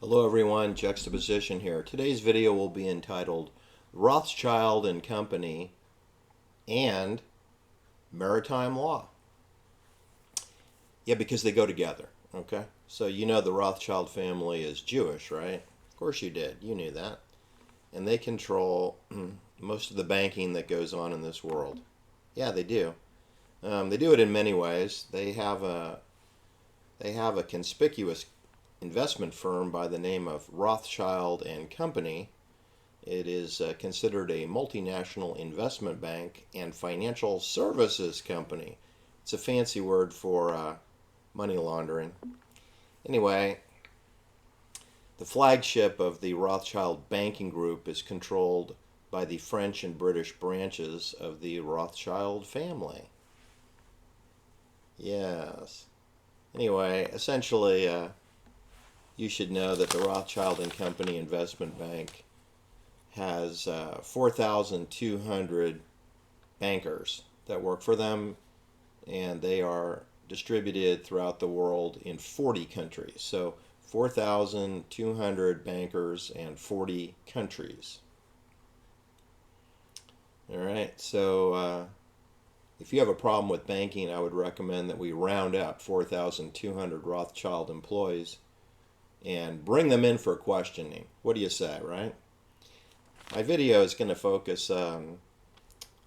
Hello everyone, Juxtaposition here. Today's video will be entitled Rothschild and Company and Maritime Law. Yeah, because they go together, okay? So you know the Rothschild family is Jewish, right? Of course you did. You knew that. And they control most of the banking that goes on in this world. Yeah, they do. They do it in many ways. They have a conspicuous investment firm by the name of Rothschild and Company. It is considered a multinational investment bank and financial services company. It's a fancy word for money laundering. Anyway, the flagship of the Rothschild banking group is controlled by the French and British branches of the Rothschild family. Yes. Anyway, essentially, you should know that the Rothschild and Company Investment Bank has 4,200 bankers that work for them, and they are distributed throughout the world in 40 countries. So 4,200 bankers and 40 countries. All right, so if you have a problem with banking, I would recommend that we round up 4,200 Rothschild employees and bring them in for questioning. What do you say, right? My video is going to focus on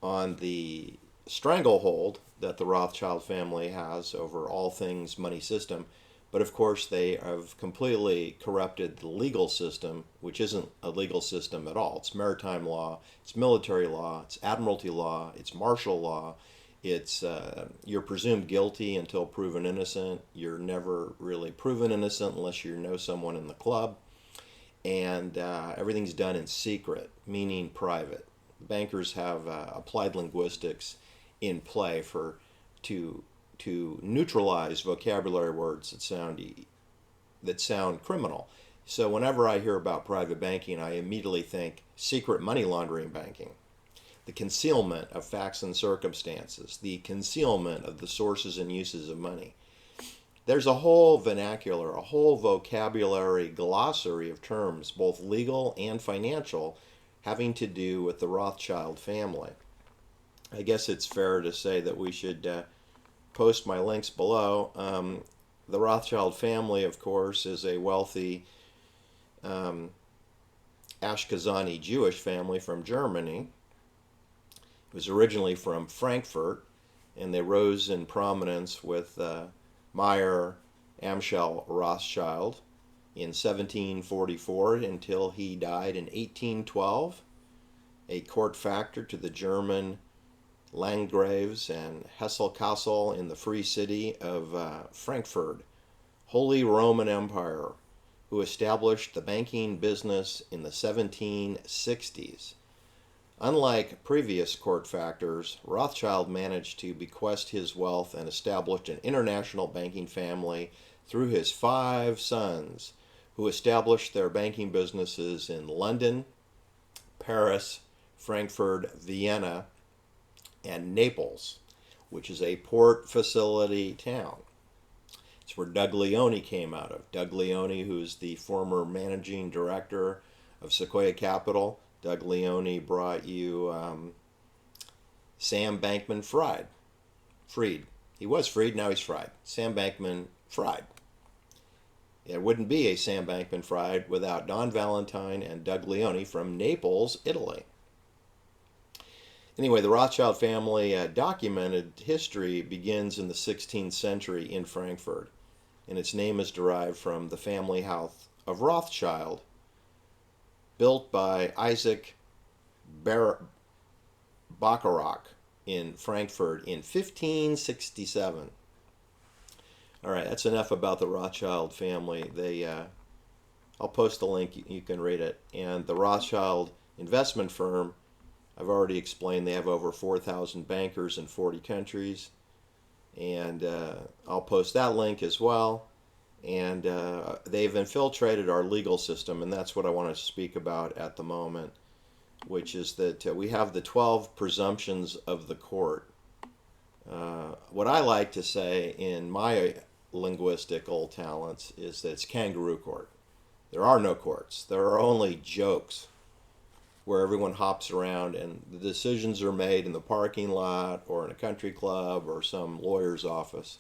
the stranglehold that the Rothschild family has over all things money system. But of course, they have completely corrupted the legal system, which isn't a legal system at all. It's maritime law, it's military law, it's admiralty law, it's martial law. It's you're presumed guilty until proven innocent. You're never really proven innocent unless you know someone in the club. And everything's done in secret, meaning private. Bankers have applied linguistics in play to neutralize vocabulary words that sound criminal. So whenever I hear about private banking, I immediately think secret money laundering banking, the concealment of facts and circumstances, the concealment of the sources and uses of money. There's a whole vernacular, a whole vocabulary glossary of terms, both legal and financial, having to do with the Rothschild family. I guess it's fair to say that we should post my links below. The Rothschild family, of course, is a wealthy Ashkenazi Jewish family from Germany. It was originally from Frankfurt, and they rose in prominence with Meyer Amschel Rothschild in 1744 until he died in 1812, a court factor to the German Landgraves and Hesse-Kassel in the free city of Frankfurt, Holy Roman Empire, who established the banking business in the 1760s. Unlike previous court factors, Rothschild managed to bequest his wealth and established an international banking family through his 5 sons, who established their banking businesses in London, Paris, Frankfurt, Vienna, and Naples, which is a port facility town. It's where Doug Leone came out of. Doug Leone, who's the former managing director of Sequoia Capital. Doug Leone brought you Sam Bankman-Fried. Freed. He was freed, now he's fried. Sam Bankman-Fried. It wouldn't be a Sam Bankman-Fried without Don Valentine and Doug Leone from Naples, Italy. Anyway, the Rothschild family documented history begins in the 16th century in Frankfurt, and its name is derived from the family house of Rothschild, built by Isaac Bacharach in Frankfurt in 1567. All right, that's enough about the Rothschild family. I'll post the link, you can read it. And the Rothschild investment firm, I've already explained, they have over 4,000 bankers in 40 countries. And I'll post that link as well. And they've infiltrated our legal system, and that's what I want to speak about at the moment, which is that we have the 12 presumptions of the court. What I like to say in my linguistical talents is that it's kangaroo court. There are no courts. There are only jokes where everyone hops around and the decisions are made in the parking lot or in a country club or some lawyer's office.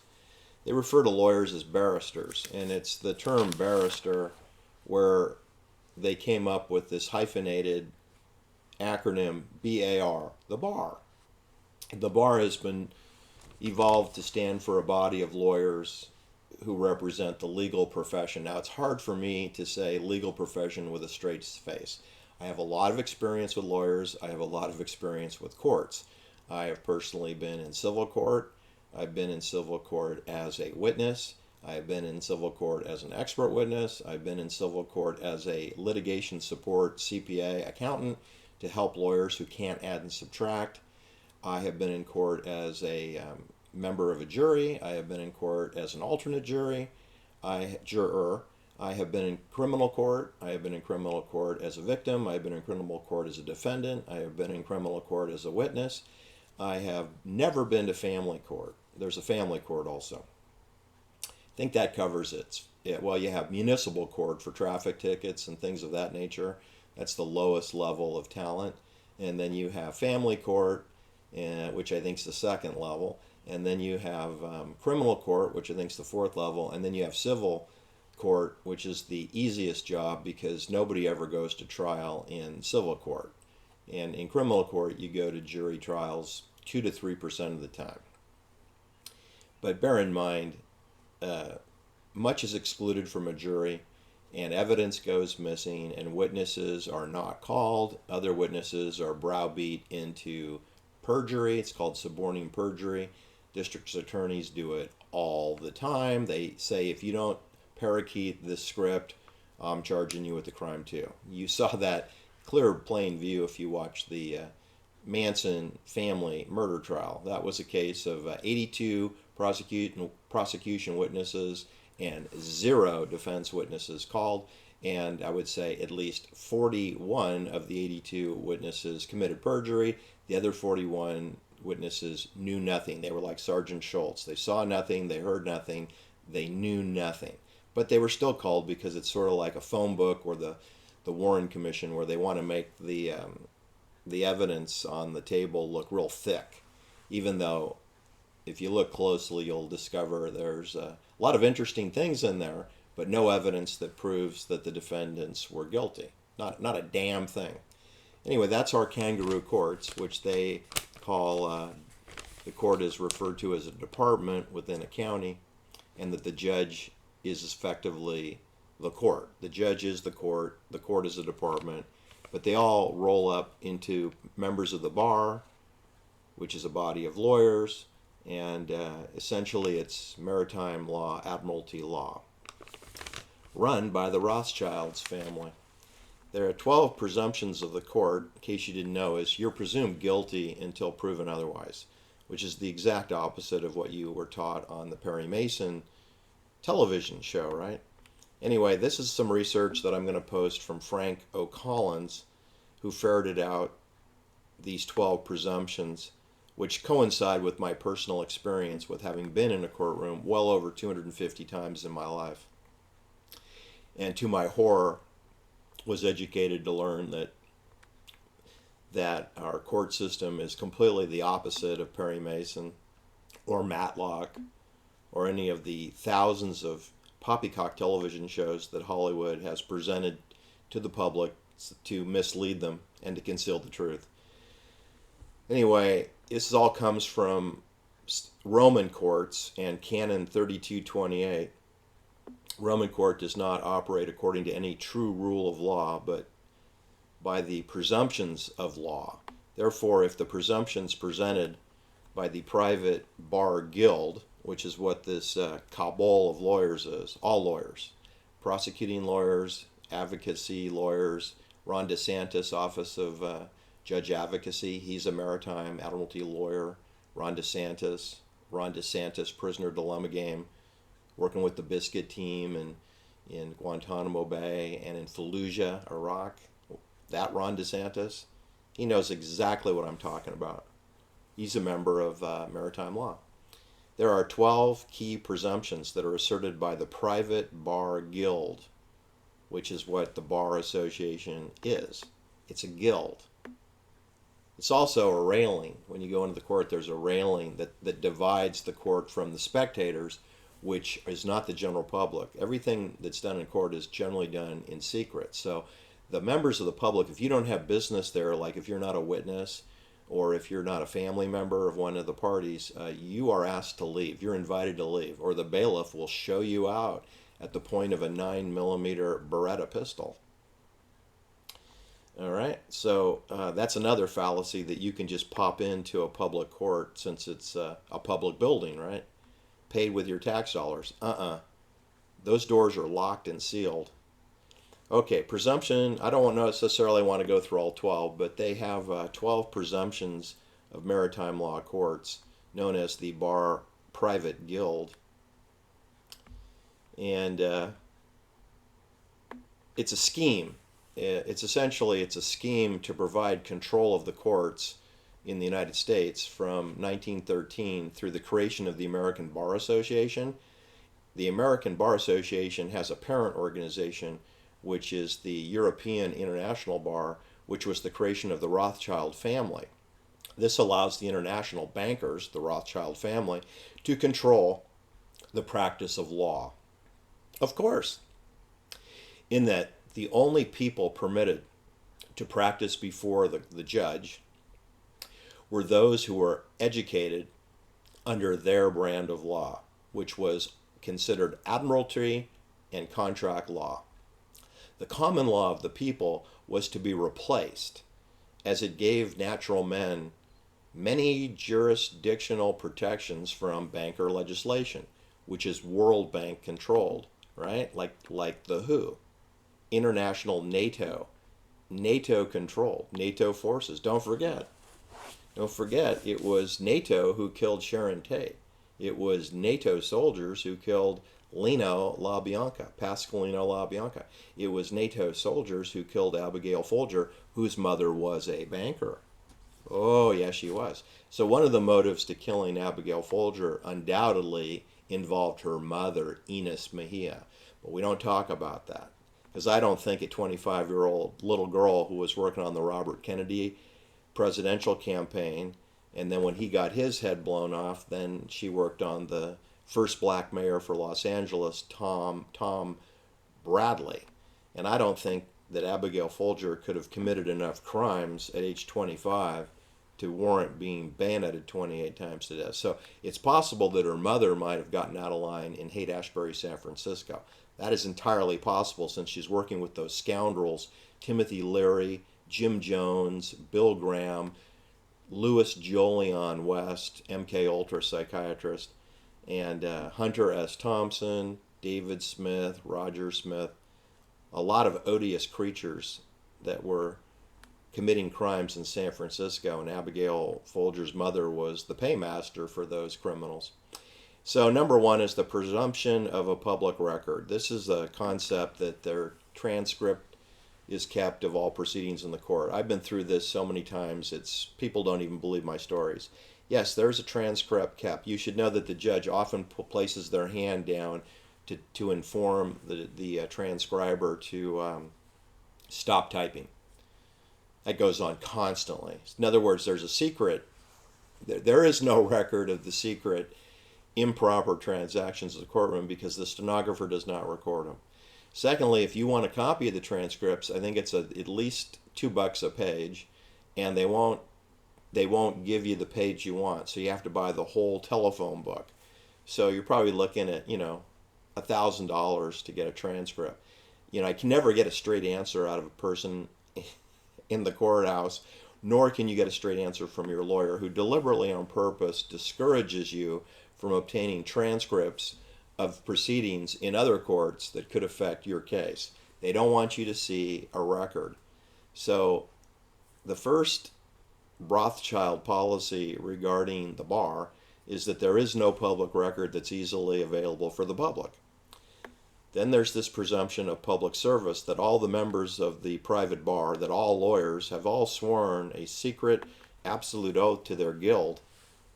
They refer to lawyers as barristers, and it's the term barrister where they came up with this hyphenated acronym BAR, the bar. The bar has been evolved to stand for a body of lawyers who represent the legal profession. Now, it's hard for me to say legal profession with a straight face. I have a lot of experience with lawyers. I have a lot of experience with courts. I have personally been in civil court. I've been in civil court as a witness. I've been in civil court as an expert witness. I've been in civil court as a litigation support CPA accountant to help lawyers who can't add and subtract. I have been in court as a member of a jury. I have been in court as an alternate juror. I have been in criminal court. I have been in criminal court as a victim. I have been in criminal court as a defendant. I have been in criminal court as a witness. I have never been to family court. There's a family court also. I think that covers it. Well, you have municipal court for traffic tickets and things of that nature. That's the lowest level of talent. And then you have family court, which I think is the second level. And then you have criminal court, which I think is the fourth level. And then you have civil court, which is the easiest job because nobody ever goes to trial in civil court. And in criminal court, you go to jury trials 2 to 3% of the time. But bear in mind, much is excluded from a jury, and evidence goes missing, and witnesses are not called. Other witnesses are browbeat into perjury. It's called suborning perjury. District attorneys do it all the time. They say, if you don't parakeet this script, I'm charging you with the crime too. You saw that clear, plain view if you watched the Manson family murder trial. That was a case of 82 prosecution witnesses and 0 defense witnesses called, and I would say at least 41 of the 82 witnesses committed perjury. The other 41 witnesses knew nothing. They were like Sergeant Schultz. They saw nothing, they heard nothing, they knew nothing. But they were still called because it's sort of like a phone book or the Warren Commission, where they want to make the evidence on the table look real thick, even though if you look closely you'll discover there's a lot of interesting things in there, but no evidence that proves that the defendants were guilty. Not a damn thing. Anyway, that's our kangaroo courts, which they call, the court is referred to as a department within a county, and that the judge is effectively the court. The judge is the court is a department, but they all roll up into members of the bar, which is a body of lawyers, and essentially it's maritime law, admiralty law, run by the Rothschilds family. There are 12 presumptions of the court, in case you didn't know, is you're presumed guilty until proven otherwise, which is the exact opposite of what you were taught on the Perry Mason television show, right? Anyway, this is some research that I'm going to post from Frank O'Collins, who ferreted out these 12 presumptions, which coincide with my personal experience with having been in a courtroom well over 250 times in my life. And to my horror, was educated to learn that our court system is completely the opposite of Perry Mason or Matlock or any of the thousands of poppycock television shows that Hollywood has presented to the public to mislead them and to conceal the truth. Anyway, this all comes from Roman courts and Canon 3228. Roman court does not operate according to any true rule of law, but by the presumptions of law. Therefore, if the presumptions presented by the private bar guild, which is what this cabal of lawyers is, all lawyers, prosecuting lawyers, advocacy lawyers, Ron DeSantis, Office of Judge Advocacy, he's a maritime admiralty lawyer. Ron DeSantis, prisoner dilemma game, working with the Biscuit team in Guantanamo Bay and in Fallujah, Iraq. That Ron DeSantis, he knows exactly what I'm talking about. He's a member of maritime law. There are 12 key presumptions that are asserted by the private bar guild, which is what the Bar Association is. It's a guild. It's also a railing. When you go into the court, there's a railing that divides the court from the spectators, which is not the general public. Everything that's done in court is generally done in secret. So the members of the public, if you don't have business there, like if you're not a witness or if you're not a family member of one of the parties, you are asked to leave. You're invited to leave, or the bailiff will show you out at the point of a 9mm Beretta pistol. All right, so that's another fallacy, that you can just pop into a public court since it's a public building, right? Paid with your tax dollars. Those doors are locked and sealed. Okay, presumption. I don't necessarily want to go through all 12, but they have 12 presumptions of maritime law courts, known as the Bar Private Guild. And it's a scheme. It's a scheme to provide control of the courts in the United States from 1913 through the creation of the American Bar Association. The American Bar Association has a parent organization, which is the European International Bar, which was the creation of the Rothschild family. This allows the international bankers, the Rothschild family, to control the practice of law. Of course, in that the only people permitted to practice before the judge were those who were educated under their brand of law, which was considered admiralty and contract law. The common law of the people was to be replaced, as it gave natural men many jurisdictional protections from banker legislation, which is World Bank controlled, right? Like the WHO, international NATO controlled, NATO forces. Don't forget, it was NATO who killed Sharon Tate. It was NATO soldiers who killed Pasqualino LaBianca. It was NATO soldiers who killed Abigail Folger, whose mother was a banker. Oh, yes, she was. So one of the motives to killing Abigail Folger undoubtedly involved her mother, Eunice Mejia. But we don't talk about that, because I don't think a 25-year-old little girl who was working on the Robert Kennedy presidential campaign, and then when he got his head blown off, then she worked on the first black mayor for Los Angeles, Tom Bradley. And I don't think that Abigail Folger could have committed enough crimes at age 25 to warrant being bayoneted 28 times to death. So it's possible that her mother might have gotten out of line in Haight-Ashbury, San Francisco. That is entirely possible, since she's working with those scoundrels, Timothy Leary, Jim Jones, Bill Graham, Louis Jolion West, MK Ultra psychiatrist, and Hunter S. Thompson, David Smith, Roger Smith, a lot of odious creatures that were committing crimes in San Francisco, and Abigail Folger's mother was the paymaster for those criminals. So number one is the presumption of a public record. This is a concept that their transcript is kept of all proceedings in the court. I've been through this so many times, people don't even believe my stories. Yes, there's a transcript kept. You should know that the judge often places their hand down to inform the transcriber to stop typing. That goes on constantly. In other words, there's a secret. There is no record of the secret improper transactions in the courtroom because the stenographer does not record them. Secondly, if you want a copy of the transcripts, I think it's at least $2 a page, and they won't give you the page you want, so you have to buy the whole telephone book. So you're probably looking at $1,000 to get a transcript. I can never get a straight answer out of a person in the courthouse, nor can you get a straight answer from your lawyer, who deliberately on purpose discourages you from obtaining transcripts of proceedings in other courts that could affect your case. They don't want you to see a record. So the first Rothchild policy regarding the bar is that there is no public record that's easily available for the public. Then there's this presumption of public service, that all the members of the private bar, that all lawyers have all sworn a secret absolute oath to their guild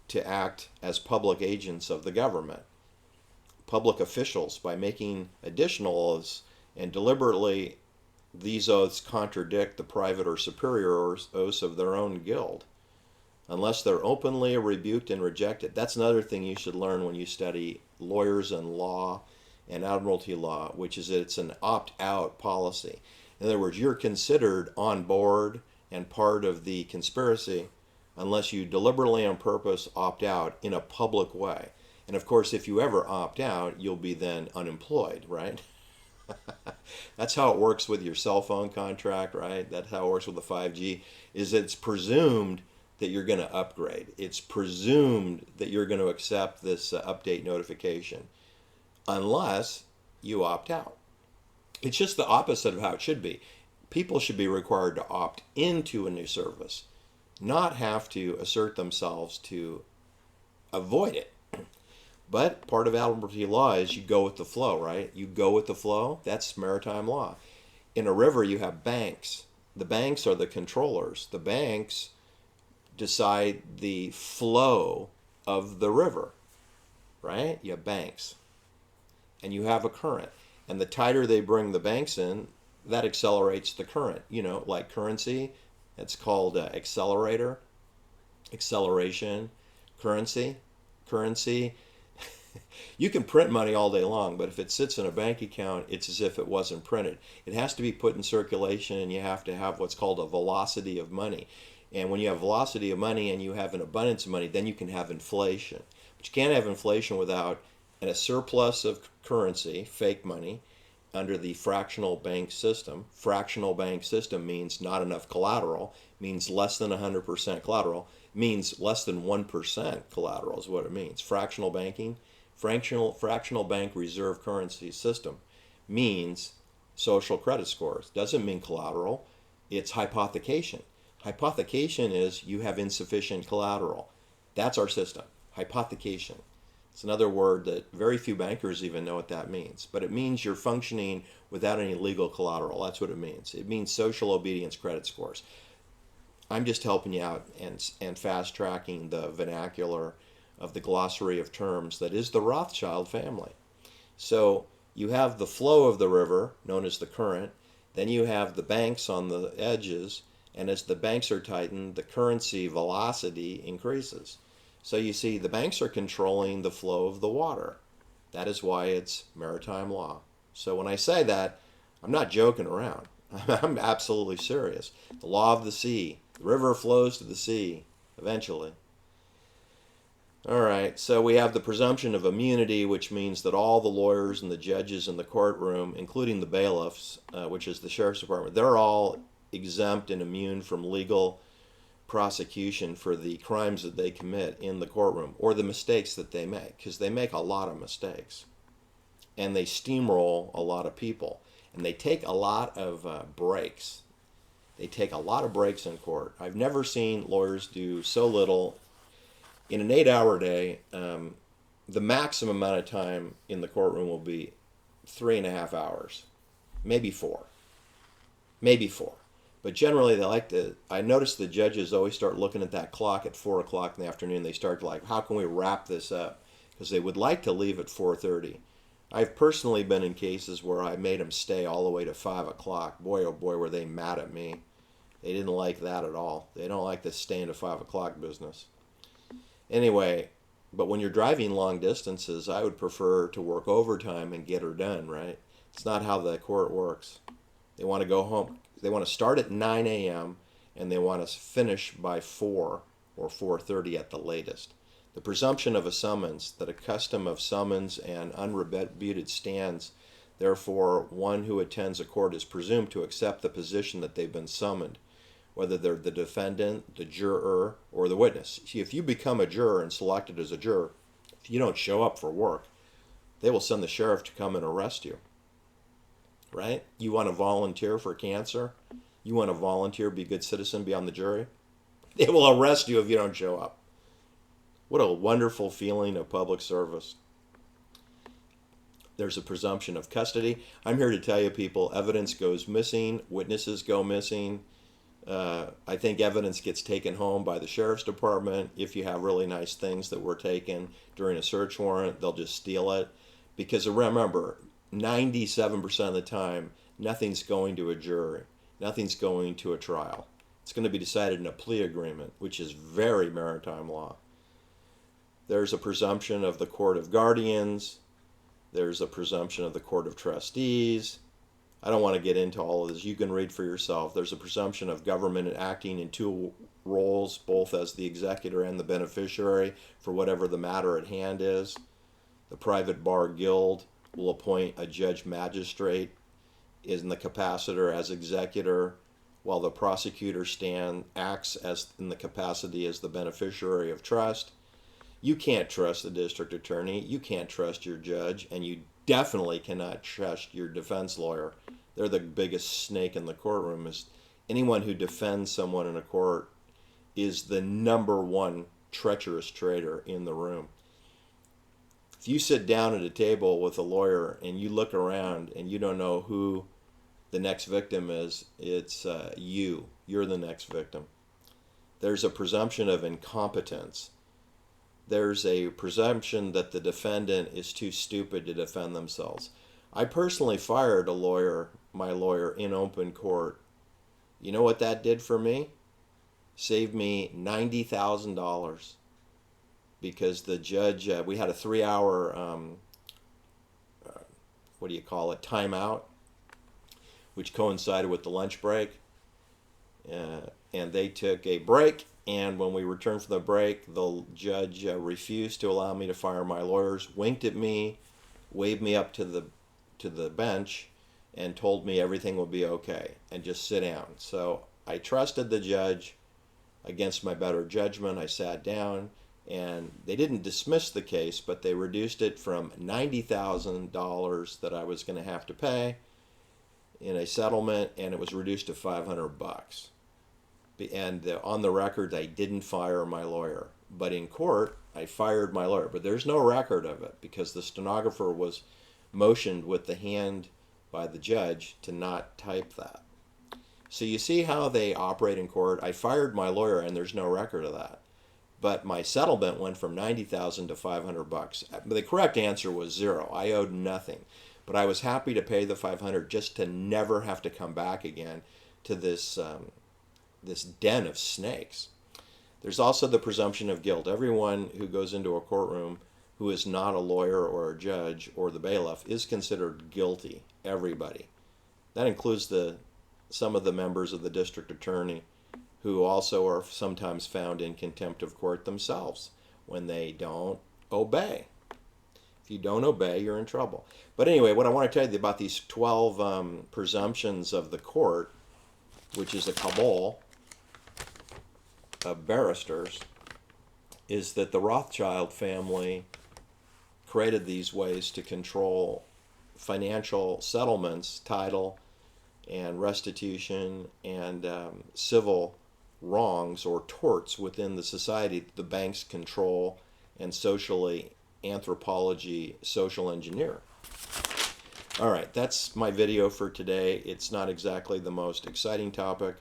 to act as public agents of the government, public officials, by making additional oaths And deliberately, these oaths contradict the private or superior oaths of their own guild, unless they're openly rebuked and rejected. That's another thing you should learn when you study lawyers and law and admiralty law, which is it's an opt-out policy. In other words, you're considered on board and part of the conspiracy unless you deliberately on purpose opt out in a public way. And of course, if you ever opt out, you'll be then unemployed, right? That's how it works with your cell phone contract, right? That's how it works with the 5G, is it's presumed that you're going to upgrade. It's presumed that you're going to accept this update notification unless you opt out. It's just the opposite of how it should be. People should be required to opt into a new service, not have to assert themselves to avoid it. But part of admiralty law is you go with the flow, right? You go with the flow. That's maritime law. In a river, you have banks. The banks are the controllers. The banks decide the flow of the river, right? You have banks. And you have a current. And the tighter they bring the banks in, that accelerates the current. You know, like currency, it's called accelerator, acceleration, currency. You can print money all day long, but if it sits in a bank account, it's as if it wasn't printed. It has to be put in circulation, and you have to have what's called a velocity of money. And when you have velocity of money and you have an abundance of money, then you can have inflation. But you can't have inflation without a surplus of currency, fake money, under the fractional bank system. Fractional bank system means not enough collateral, means less than 100% collateral, means less than 1% collateral is what it means. Fractional banking, fractional bank reserve currency system means social credit scores. Doesn't mean collateral, it's hypothecation. Hypothecation is you have insufficient collateral. That's our system, hypothecation. It's another word that very few bankers even know what that means. But it means you're functioning without any legal collateral. That's what it means. It means social obedience credit scores. I'm just helping you out and fast tracking the vernacular of the glossary of terms that is the Rothchild family. So you have the flow of the river, known as the current. Then you have the banks on the edges. And as the banks are tightened, the currency velocity increases. So you see, the banks are controlling the flow of the water. That is why it's maritime law. So when I say that, I'm not joking around. I'm absolutely serious. The law of the sea. The river flows to the sea, eventually. All right, so we have the presumption of immunity, which means that all the lawyers and the judges in the courtroom, including the bailiffs, which is the sheriff's department, they're all exempt and immune from legal prosecution for the crimes that they commit in the courtroom or the mistakes that they make, because they make a lot of mistakes and they steamroll a lot of people and they take a lot of breaks. They take a lot of breaks in court. I've never seen lawyers do so little. In an 8-hour day, the maximum amount of time in the courtroom will be 3.5 hours, maybe 4. But generally, they like to. I notice the judges always start looking at that clock at 4 o'clock in the afternoon. They start like, how can we wrap this up? Because they would like to leave at 4:30. I've personally been in cases where I made them stay all the way to 5 o'clock. Boy, oh boy, were they mad at me. They didn't like that at all. They don't like this staying to 5 o'clock business. Anyway, but when you're driving long distances, I would prefer to work overtime and get her done, right? It's not how the court works. They want to go home. They want to start at 9 a.m. and they want to finish by 4 or 4:30 at the latest. The presumption of a summons, that a custom of summons and unrebuted stands, therefore one who attends a court is presumed to accept the position that they've been summoned, whether they're the defendant, the juror, or the witness. See, if you become a juror and selected as a juror, if you don't show up for work, they will send the sheriff to come and arrest you. Right? You want to volunteer for cancer? You want to volunteer, be a good citizen, be on the jury? They will arrest you if you don't show up. What a wonderful feeling of public service. There's a presumption of custody. I'm here to tell you, people, evidence goes missing, witnesses go missing. I think evidence gets taken home by the sheriff's department. If you have really nice things that were taken during a search warrant, they'll just steal it. Because remember, 97% of the time, nothing's going to a jury. Nothing's going to a trial. It's going to be decided in a plea agreement, which is very maritime law. There's a presumption of the court of guardians. There's a presumption of the court of trustees. I don't want to get into all of this. You can read for yourself. There's a presumption of government acting in two roles, both as the executor and the beneficiary for whatever the matter at hand is. The private bar guild will appoint a judge magistrate in the capacitor as executor, while the prosecutor acts as in the capacity as the beneficiary of trust. You can't trust the district attorney, you can't trust your judge, and you definitely cannot trust your defense lawyer. They're the biggest snake in the courtroom. Is anyone who defends someone in a court is the number one treacherous traitor in the room. If you sit down at a table with a lawyer and you look around and you don't know who the next victim is, it's you. You're the next victim. There's a presumption of incompetence. There's a presumption that the defendant is too stupid to defend themselves. I personally fired my lawyer in open court. You know what that did for me? Saved me $90,000 because the judge, we had a 3-hour, timeout, which coincided with the lunch break. And they took a break, and when we returned from the break, the judge refused to allow me to fire my lawyers, winked at me, waved me up to the bench, and told me everything will be okay, and just sit down. So I trusted the judge against my better judgment. I sat down, and they didn't dismiss the case, but they reduced it from $90,000 that I was going to have to pay in a settlement, and it was reduced to $500. And on the record, I didn't fire my lawyer. But in court, I fired my lawyer. But there's no record of it because the stenographer was motioned with the hand by the judge to not type that. So you see how they operate in court. I fired my lawyer, and there's no record of that. But my settlement went from $90,000 to $500. The correct answer was zero. I owed nothing. But I was happy to pay the $500 just to never have to come back again to this den of snakes. There's also the presumption of guilt. Everyone who goes into a courtroom who is not a lawyer or a judge or the bailiff is considered guilty. Everybody. That includes some of the members of the district attorney who also are sometimes found in contempt of court themselves when they don't obey. If you don't obey, you're in trouble. But anyway, what I want to tell you about these 12 presumptions of the court, which is a cabal of barristers, is that the Rothchild family created these ways to control financial settlements, title, and restitution, and civil wrongs or torts within the society that the banks control and socially anthropology social engineer. All right, that's my video for today. It's not exactly the most exciting topic,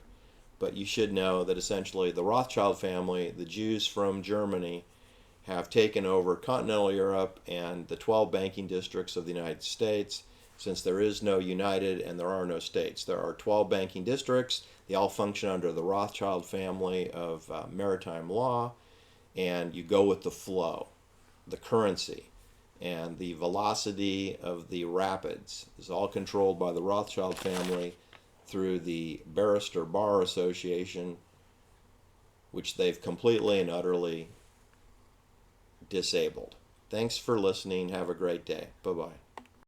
but you should know that essentially the Rothschild family, the Jews from Germany, have taken over continental Europe and the 12 banking districts of the United States. Since there is no united and there are no states, there are 12 banking districts. They all function under the Rothschild family of maritime law, and you go with the flow, the currency, and the velocity of the rapids is all controlled by the Rothschild family through the Barrister Bar Association, which they've completely and utterly disabled. Thanks for listening. Have a great day. Bye-bye.